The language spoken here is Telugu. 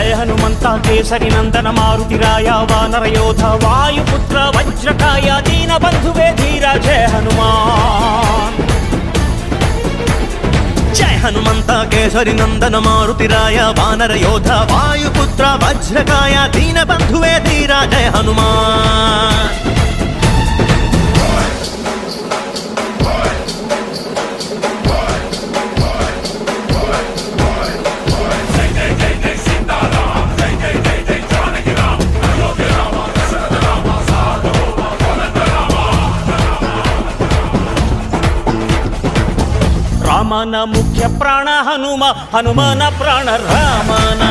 జయ హనుమంత కేసరి నందన మారుతిరాయ వానర యోధ వాయుపుత్ర వజ్రకాయ దీన బంధువే ధీర జయ హనుమాన్. జయ హనుమంత కేసరి నందన మారుతిరాయ వానర యోధ వాయుపుత్ర వజ్రకాయ దీన బంధువే ధీర జయ హనుమాన్. రామన ముఖ్య ప్రాణ హనుమ హనుమన ప్రాణ రామన